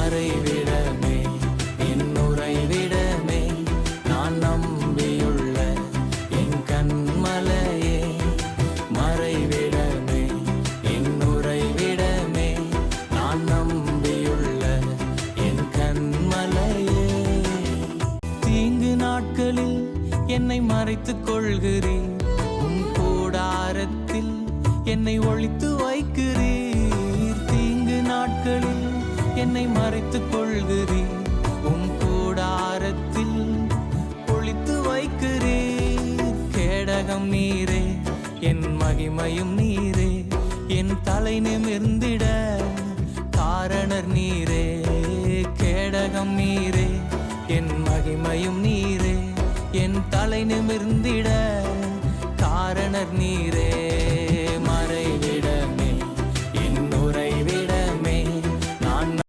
மறைவிடமே என் உறைவிடமே நான் நம்பியுள்ள என் கண்மலையே. மறைவிடமே என் உறைவிடமே நான் நம்பியுள்ள என் கண்மலையே. தீங்கு நாட்களில் என்னை மறைத்துக் கொள்கிறேன், உம் கூடாரத்தில் என்னை ஒளித்து வைக்கிறீர். தீங்கு நாட்களில் என்னை மறைத்துக் கொள்கிறீர், உம் கூடாரத்தில் ஒளித்து வைக்கிறீர். கேடகம் நீரே என் மகிமையும் நீரே, என் தலை நிமிர்ந்திட காரணர் நீரே. கேடகம் நீரே என் மகிமையும்